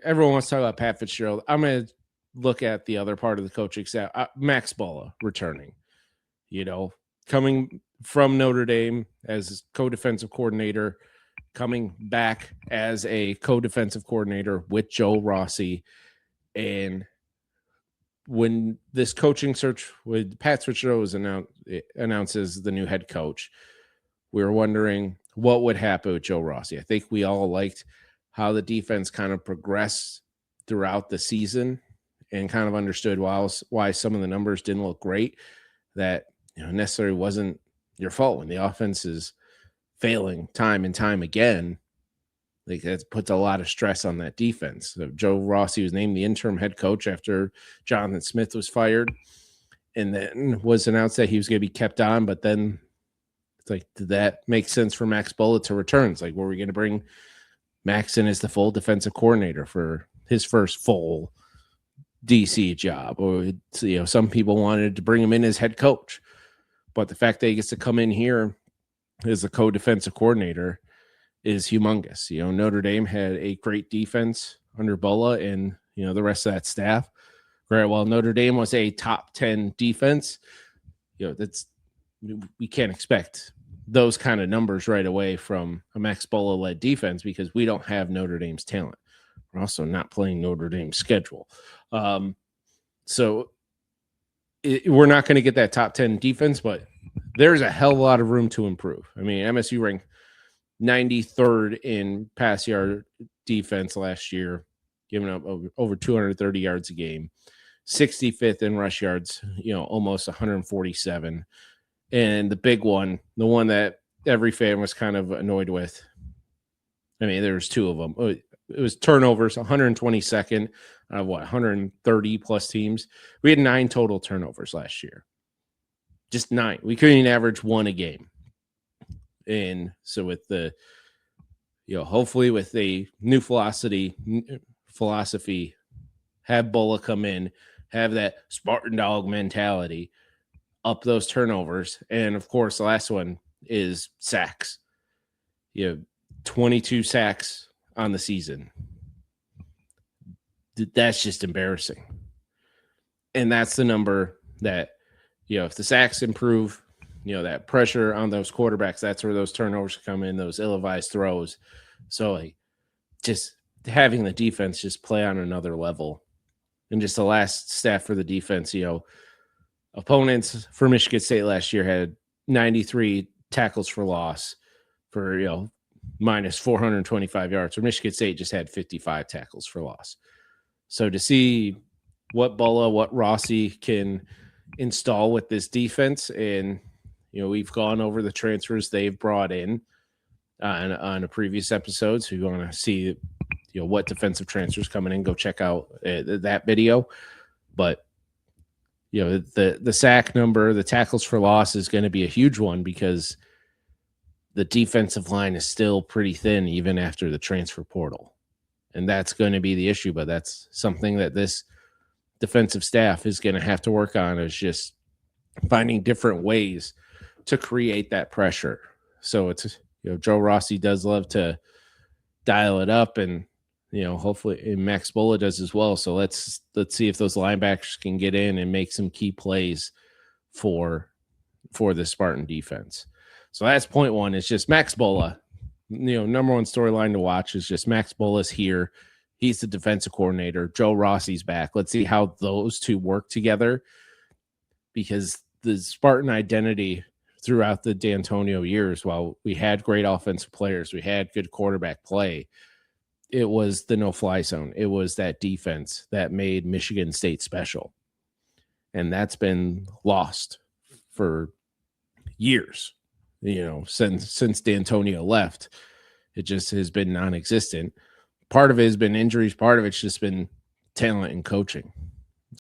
everyone wants to talk about Pat Fitzgerald. I'm going to look at the other part of the coaching staff. Max Bullough returning, coming from Notre Dame as co-defensive coordinator, coming back as a co-defensive coordinator with Joe Rossi. And when this coaching search with Pat Fitzgerald was announced as the new head coach, we were wondering what would happen with Joe Rossi. I think we all liked how the defense kind of progressed throughout the season and kind of understood why some of the numbers didn't look great, that necessarily wasn't your fault. When the offense is failing time and time again, like that puts a lot of stress on that defense. So Joe Rossi was named the interim head coach after Jonathan Smith was fired, and then was announced that he was going to be kept on. But then it's like, did that make sense for Max Bullough to return? It's like, were we going to bring Max in as the full defensive coordinator for his first full DC job? Or some people wanted to bring him in as head coach, but the fact that he gets to come in here as a co-defensive coordinator is humongous. Notre Dame had a great defense under Bullough and, the rest of that staff. Right. While Notre Dame was a top 10 defense, we can't expect those kind of numbers right away from a Max Bullough-led defense because we don't have Notre Dame's talent. We're also not playing Notre Dame's schedule. So we're not going to get that top 10 defense, but there's a hell of a lot of room to improve. I mean, MSU ranked 93rd in pass yard defense last year, giving up over 230 yards a game, 65th in rush yards, almost 147. And the big one, the one that every fan was kind of annoyed with, I mean, there was two of them. It was turnovers, 122nd out of 130 plus teams. We had 9 total turnovers last year. Just 9. We couldn't even average 1 a game. And so with the, hopefully with a new philosophy, have Bullough come in, have that Spartan dog mentality, up those turnovers. And of course, the last one is sacks. 22 sacks on the season. That's just embarrassing. And that's the number that, if the sacks improve, that pressure on those quarterbacks, that's where those turnovers come in, those ill-advised throws. So just having the defense just play on another level. And just the last stat for the defense, opponents for Michigan State last year had 93 tackles for loss for, minus 425 yards. Or Michigan State just had 55 tackles for loss. So to see what Bullough, what Rossi can install with this defense, and, we've gone over the transfers they've brought in on a previous episode. So you want to see, what defensive transfers coming in, go check out that video. But, the sack number, the tackles for loss is going to be a huge one because the defensive line is still pretty thin even after the transfer portal. And that's going to be the issue, but that's something that this defensive staff is going to have to work on, is just finding different ways to create that pressure. So it's, Joe Rossi does love to dial it up, and, hopefully Max Bullough does as well. So let's see if those linebackers can get in and make some key plays for the Spartan defense. So that's point one. It's just Max Bullough. Number one storyline to watch is just Max Bullough's here. He's the defensive coordinator. Joe Rossi's back. Let's see how those two work together, because the Spartan identity throughout the D'Antonio years, while we had great offensive players, we had good quarterback play, it was the no-fly zone. It was that defense that made Michigan State special. And that's been lost for years. Since D'Antonio left, it just has been non-existent. Part of it has been injuries. Part of it's just been talent and coaching.